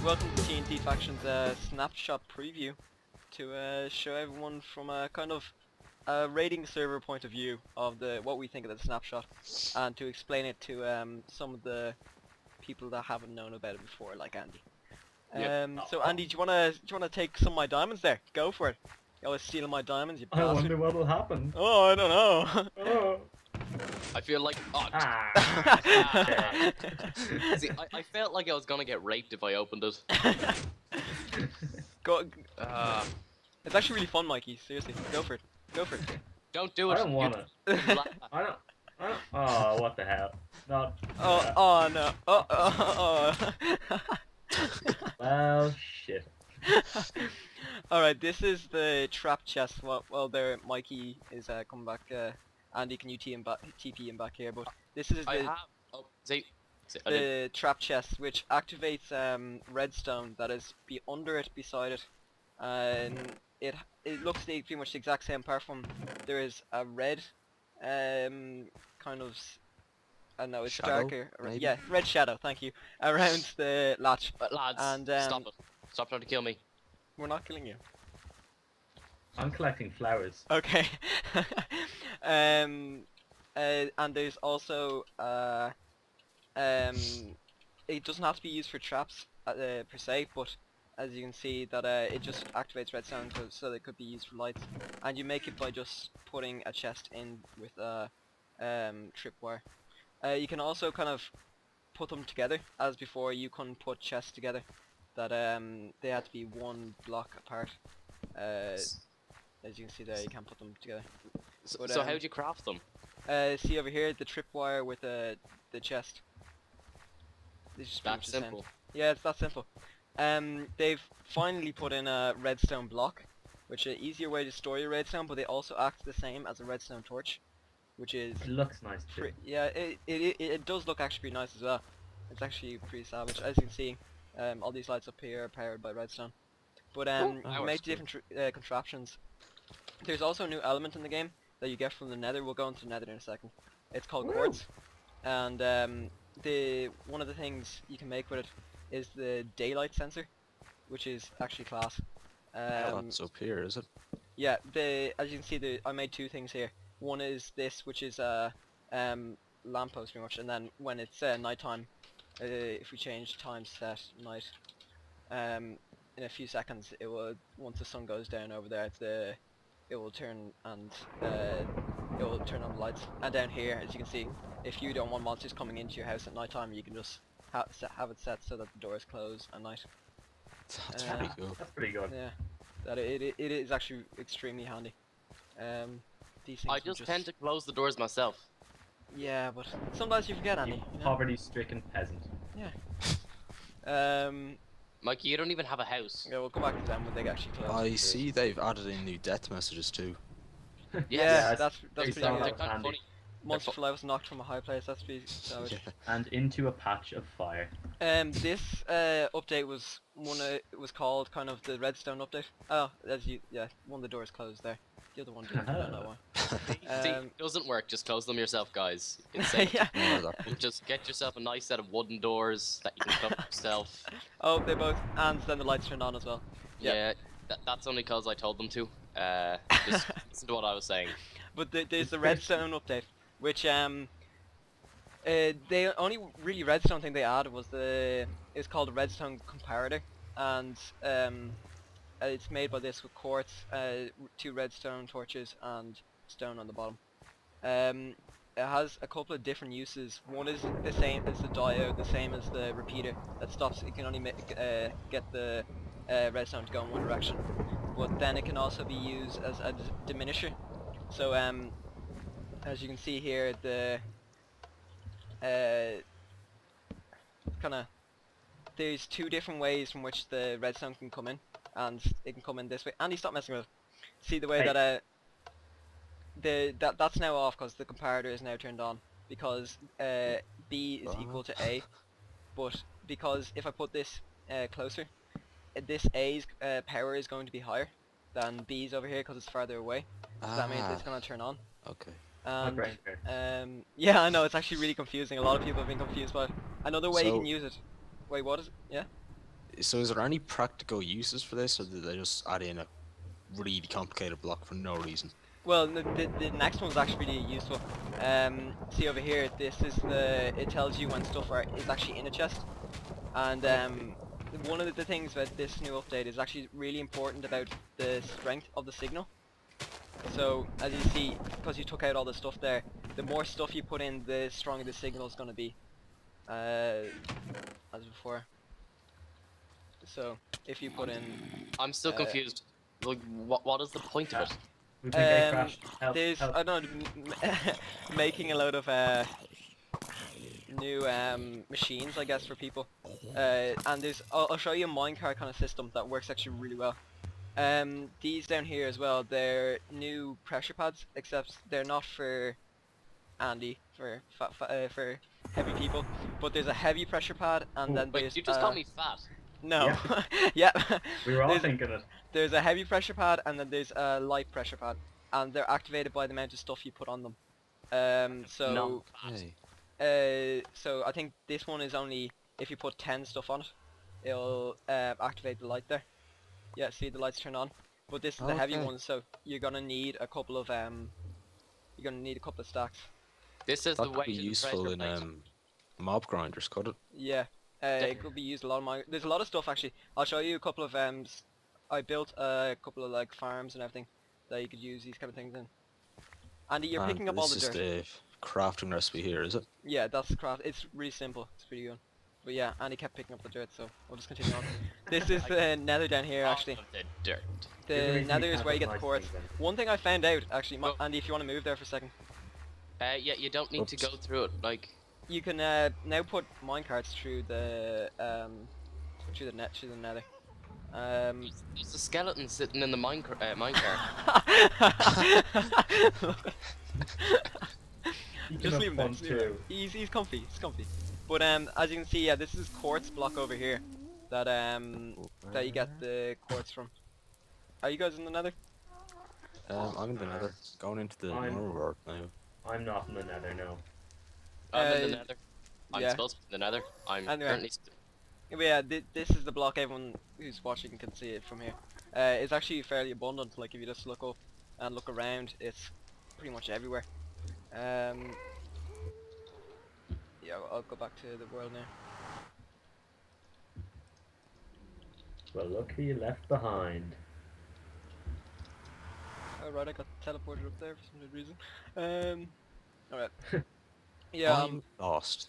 welcome to TNTFactions Snapshot preview to show everyone from a kind of rating server point of view of what we think of the snapshot, and to explain it to some of the people that haven't known about it before, like Andy. So Andy, do you wanna take some of my diamonds there? Go for it. You always stealing my diamonds, you bastard. I wonder what'll happen. Oh, I don't know. Oh. I feel like See, I felt like I was gonna get raped if I opened it. Go. It's actually really fun, Mikey. Seriously, go for it. Go for it. Don't do it. I don't want it. I don't. Oh, what the hell? Not. Oh no. Oh. Well, shit. Alright, this is the trap chest. Well, there, Mikey is coming back. Andy, can you TP him back here? But this is the trap chest, which activates redstone that is under it, beside it, and it looks pretty much the exact same, apart from there is a red kind of, I don't know, it's shadow, darker. maybe? Yeah, red shadow. Thank you. Around the latch. Lads, and stop it. Stop trying to kill me. We're not killing you. I'm collecting flowers. Okay. And there's also it doesn't have to be used for traps per se, but as you can see that it just activates redstone, so that it could be used for lights, and you make it by just putting a chest in with a tripwire. You can also kind of put them together, as before you couldn't put chests together, that they had to be one block apart. As you can see there, you can't put them together. So how do you craft them? See over here, the tripwire with the chest. That's simple. Yeah, it's that simple. They've finally put in a redstone block, which is an easier way to store your redstone, but they also act the same as a redstone torch, which is... It looks nice too. Yeah, it does look actually pretty nice as well. It's actually pretty savage. As you can see, all these lights up here are powered by redstone. But you make different contraptions. There's also a new element in the game that you get from the Nether. We'll go into Nether in a second. It's called Quartz, and one of the things you can make with it is the DayLight sensor, which is actually class. That's up here, is it? Yeah, as you can see, I made two things here. One is this, which is a lamppost pretty much, and then when it's nighttime, if we change time set night, in a few seconds, it will, once the sun goes down over there, it will turn and it will turn on the lights. And down here, as you can see, if you don't want monsters coming into your house at night time, you can just have it set so that the doors close at night. That's pretty cool. That's pretty good. Yeah, that it is actually extremely handy. These things I just tend to close the doors myself. Yeah, but sometimes you forget, Andy. You know? Poverty-stricken peasant. Yeah. Mikey, you don't even have a house. Yeah, we'll come back to them when they actually close. I see they've added in new death messages too. Yeah, that's very pretty solid. good. They're kind of funny. Monster fly was knocked from a high place. That's pretty savage. Yeah. And into a patch of fire. This update was it was called kind of the redstone update. Oh, one of the doors closed there. The other one didn't. I don't know why. See, it doesn't work. Just close them yourself, guys. It's safe. Yeah. Just get yourself a nice set of wooden doors that you can close yourself. Oh, they both, and then the lights turned on as well. Yeah, that's only because I told them to. Just listen to what I was saying. But there's the redstone update, which the only really redstone thing they added was it's called a redstone comparator, and it's made by this with quartz, 2 redstone torches and stone on the bottom. It has a couple of different uses. One is the same as the diode, the same as the repeater that stops. It can only get the redstone to go in one direction, but then it can also be used as a diminisher. So as you can see here, the there's 2 different ways from which the redstone can come in, and it can come in this way. Andy, stop messing with it. See the way that that's now off because the comparator is now turned on, because B is equal to A, but because if I put this closer, this A's power is going to be higher than B's over here because it's farther away. So that means it's going to turn on. Okay. And yeah, I know, it's actually really confusing. A lot of people have been confused by it. Another way you can use it. Wait, what is it? Yeah? So is there any practical uses for this, or did they just add in a really complicated block for no reason? Well, the next one's actually really useful. See over here, this is it tells you when stuff is actually in a chest. And one of the things about this new update is actually really important about the strength of the signal. So, as you see, because you took out all the stuff there, the more stuff you put in, the stronger the signal is going to be. As before. So, if you put in... I'm still confused. Like, what is the point of it? We think it crashed. Help, There's, help. I don't know, making a load of new machines, I guess, for people. And there's, I'll show you a minecart kind of system that works actually really well. These down here as well, they're new pressure pads, except they're not for Andy, for heavy people. But there's a heavy pressure pad, and then Wait, there's you just called me fat. no, yeah. We were all There's- thinking it. There's a heavy pressure pad, and then there's a light pressure pad, and they're activated by the amount of stuff you put on them. So No. Hey. so I think this one is only if you put 10 stuff on it, it'll activate the light there. Yeah, see the lights turn on. But this is the heavy Okay. one, so you're gonna need a couple of stacks. This is That the could way be to useful in mob grinders, could it? Yeah, it could be used a lot of my. There's a lot of stuff actually. I'll show you a couple of I built a couple of like farms and everything that you could use these kind of things in. Andy, you're And picking up all the this dirt. is the crafting recipe here, is it? Yeah, that's craft. It's really simple. It's pretty good. But yeah, Andy kept picking up the dirt, so we'll just continue on. This is the Nether down here, actually. All of the dirt. The Nether is where you get the quartz. Things One thing I found out, actually, Well- Andy, if you want to move there for a second, Yeah, you don't need to Oops. go through it. Like, you can now put minecarts through the Nether. there's a skeleton sitting in the minecart. You Just can leave him have there. fun too. He's comfy. He's comfy. But as you can see, yeah, this is quartz block over here that that you get the quartz from. Are you guys in the Nether? I'm in the Nether, going into the I'm- normal world now. I'm not in the Nether, no. I'm in Uh, the Nether. I'm yeah. supposed to be in the Nether. I'm Anyway. currently. But yeah, this is the block. Everyone who's watching can see it from here. It's actually fairly abundant. Like if you just look up and look around, it's pretty much everywhere. Yeah, I'll go back to the world now. Well, look who you left behind. Alright, I got teleported up there for some weird reason. Alright. Yeah, I'm lost.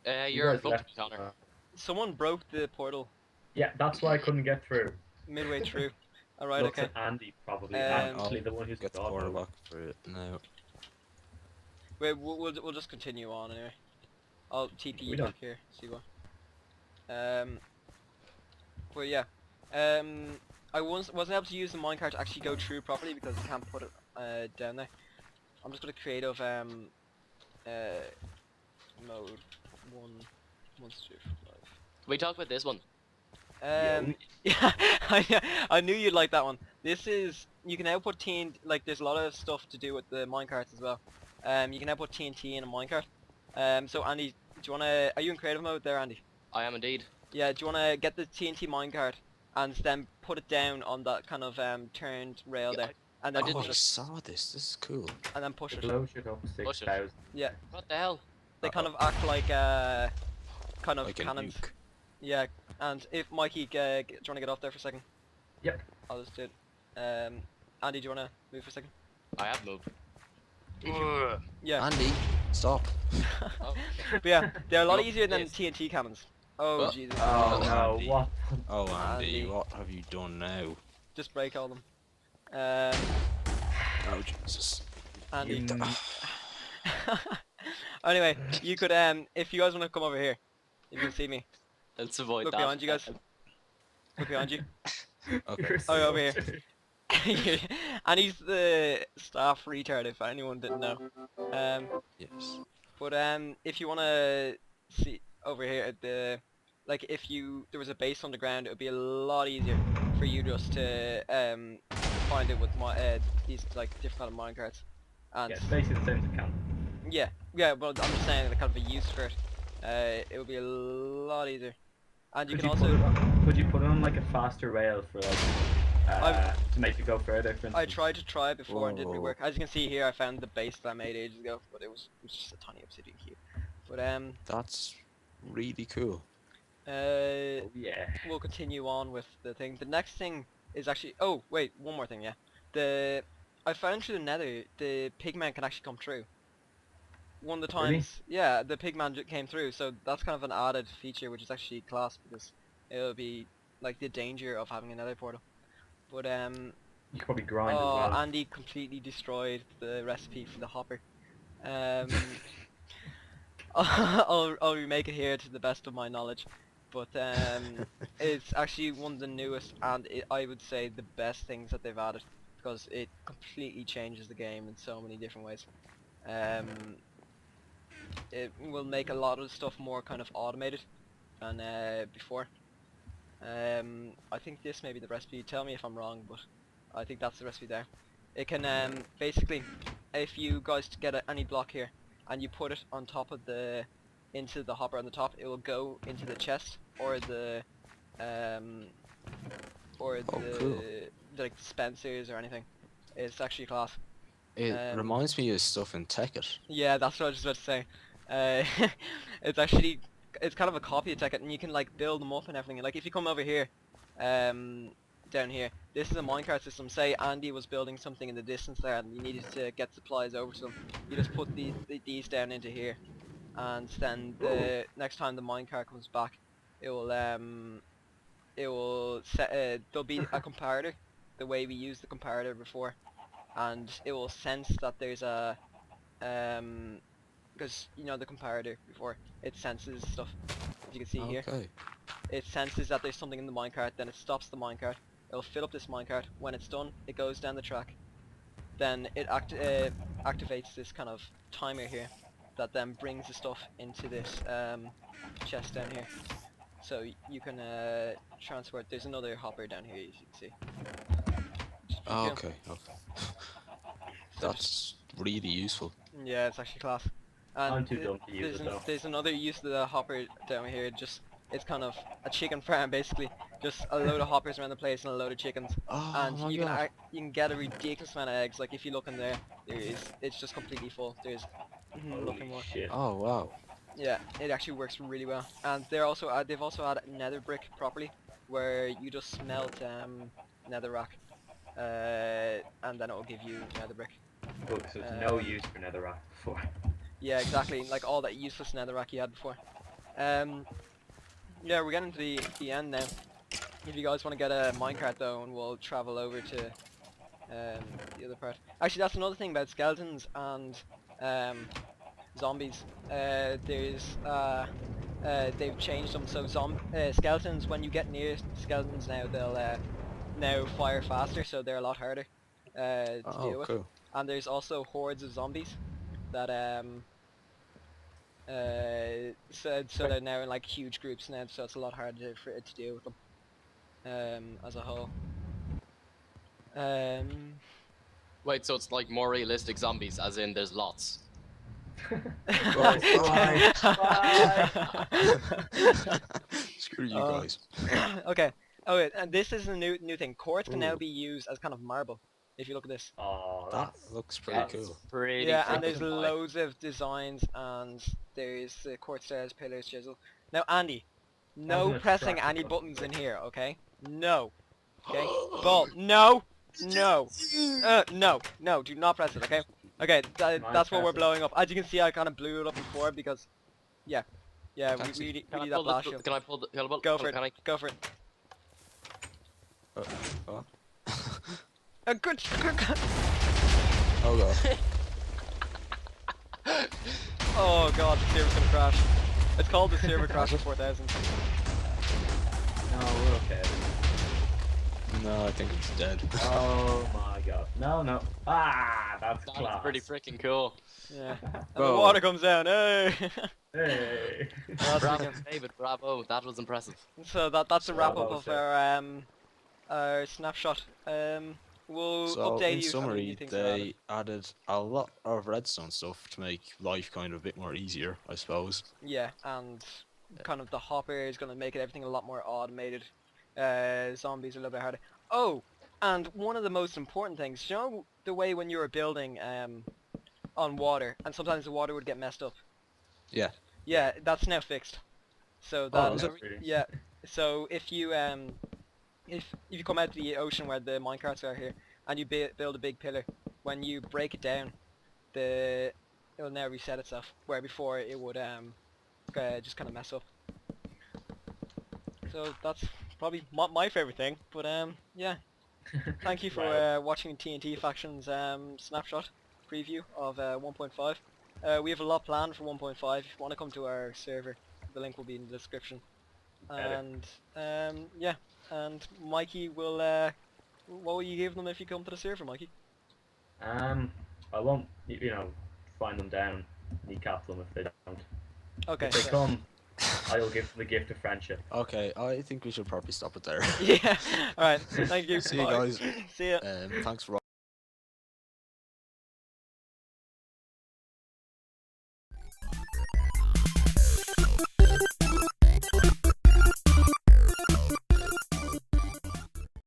You're You in guys front of me, left- Connor. someone broke the portal Yeah, that's why I couldn't get through. midway through. Alright, Looks okay. at Andy, probably. Um, Actually, the one who's Get the God portal knows. lock for it now. Wait, we'll just continue on anyway. I'll TP We you don't- back here, see what. But yeah. I wasn't able to use the minecart to actually go through properly because I can't put it down there. I'm just gonna create of mode 1.1.5. We talked about this one. Yeah, I knew you'd like that one. This is, you can now put TNT, like there's a lot of stuff to do with the minecarts as well. You can now put TNT in a minecart. So Andy, do you wanna, are you in creative mode there, Andy? I am indeed. Yeah, do you wanna get the TNT minecart and then put it down on that kind of turned rail Yeah, there, and then I did Oh, push I it, saw this. This is cool. and then push The it. blow should up Push it. 6,000. Yeah, What the hell? they kind of act like kind of Like a cannons. nuke. Yeah, and if Mikey, do you wanna get off there for a second? Yep. I'll just do it. Andy, do you wanna move for a second? I have moved. Yeah. Andy, stop. Oh. But yeah, they're a lot Nope, easier than yes. TNT cannons. Oh Well- Jesus! Oh no, Andy. what? Oh, Andy, Andy. what have you done now? Just break all them. Oh, Jesus. Andy. You- Anyway, you could if you guys want to come over here, you can see me. Let's avoid Look that. behind you guys. Look behind you. Okay. You're Oh, so- over here. And he's the staff retard, if anyone didn't know. Yes. But if you wanna see over here at the, like if there was a base on the ground, it would be a lot easier for you just to find it with these like different kind of minecarts. And Yeah, it's basically the same as a cannon. yeah, but I'm just saying the kind of a use for it. It would be a lot easier. And you Could can you put also... it on, could you put it on like a faster rail for like to make it go further? For I instance? tried to try it before and didn't really Whoa. work. As you can see here, I found the base that I made ages ago, but it was just a tiny obsidian cube. But That's really cool. Oh yeah. we'll continue on with the thing. The next thing is actually... Oh, wait, one more thing, yeah. I found through the Nether, the pigman can actually come through. One of the Really? times, yeah, the pigman came through, so that's kind of an added feature, which is actually class, because it'll be, like, the danger of having a Nether portal. But, You could probably grind as oh, well. Andy completely destroyed the recipe for the hopper. I'll remake it here to the best of my knowledge, but it's actually one of the newest and I would say the best things that they've added, because it completely changes the game in so many different ways. It will make a lot of stuff more kind of automated than before. I think this may be the recipe. Tell me if I'm wrong, but I think that's the recipe there. It can basically, if you guys get any block here and you put it on top of into the hopper on the top, it will go into the chest or the cool. like dispensers or anything. It's actually class. It reminds me of stuff in Tekkit. Yeah, that's what I was just about to say. It's kind of a copy of Tekkit, and you can like build them up and everything. Like if you come over here, down here, this is a minecart system. Say Andy was building something in the distance there, and you needed to get supplies over to him. You just put these down into here, and then the next time the minecart comes back, there'll be a comparator, the way we used the comparator before, and it will sense that there's a because you know the comparator before, it senses stuff, as you can see here. Okay. It senses that there's something in the minecart, then it stops the minecart, it'll fill up this minecart. When it's done, it goes down the track, then it activates this kind of timer here that then brings the stuff into this chest down here, so you can transport. There's another hopper down here, as you can see. Oh, okay. That's really useful. Yeah, it's actually class. And I'm too dumb to use it though. there's another use of the hopper down here. Just it's kind of a chicken farm basically. Just a load of hoppers around the place and a load of chickens. Oh And my you god. can get a ridiculous amount of eggs. Like if you look in there, it's just completely full. There's nothing Holy more. shit. Oh wow. Yeah, it actually works really well. And they've also added nether brick properly, where you just smelt netherrack, and then it will give you nether brick. Oh, so it's no use for netherrack before. Yeah, exactly. Like all that useless netherrack you had before. Yeah, we're getting to the end now. If you guys want to get a minecart though, and we'll travel over to the other part. Actually, that's another thing about skeletons and zombies. They've changed them. So skeletons, when you get near skeletons now, they'll now fire faster, so they're a lot harder to deal with. Cool. And there's also hordes of zombies that so they're now in like huge groups now, so it's a lot harder for it to deal with them as a whole. Wait, so it's like more realistic zombies, as in there's lots. Bye. Screw you guys. Okay. Oh wait, and this is a new thing. Quartz can now be used as kind of marble. If you look at this. Oh, That that's looks pretty cool. Pretty Yeah, and freaking there's high. loads of designs, and there's quartz stairs, pillars, chisel. Now, Andy, no an pressing abstract any concept. buttons in here, okay? No. Okay? Ball. No. No. No. Do not press it, okay? Okay, that's what we're press it? blowing up. As you can see, I kind of blew it up before because, yeah, we Taxi. need Can I that pull blast the, shield. can I pull the, Go for it. Can I? Go for it. What? Good. Oh god. Oh god, the server's gonna crash. It's called the server crasher 4000. no, we're okay. No, I think it's dead. Oh my god. No. Ah, that's That's class. pretty freaking cool. Yeah. And the Bro. water comes down. Hey. Hey. That's Bravo, freaking- David, bravo, that was impressive. So that's a wrap up Bravo, of sir. our snapshot. We'll So update in you. summary, things they added a lot of redstone stuff to make life kind of a bit more easier, I suppose. Yeah, and kind of the hopper is going to make everything a lot more automated. Zombies are a little bit harder. Oh, and one of the most important things, you know the way when you were building on water, and sometimes the water would get messed up? Yeah. Yeah, that's now fixed. So Oh, that, is it? Really? yeah, so if you come out to the ocean where the minecarts are here, and you build a big pillar, when you break it down, it'll now reset itself, where before it would just kind of mess up. So that's probably my favorite thing. But yeah, thank you for Wow. watching TNT Factions snapshot preview of 1.5. We have a lot planned for 1.5. If you want to come to our server, the link will be in the description. And yeah, and Mikey will. What will you give them if you come to the server, Mikey? I won't, find them down, kneecap them if they don't. Okay. If they Yeah. come, I will give them the gift of friendship. Okay, I think we should probably stop it there. Yeah. All right. Thank you. See you Bye. guys. See ya. Thanks for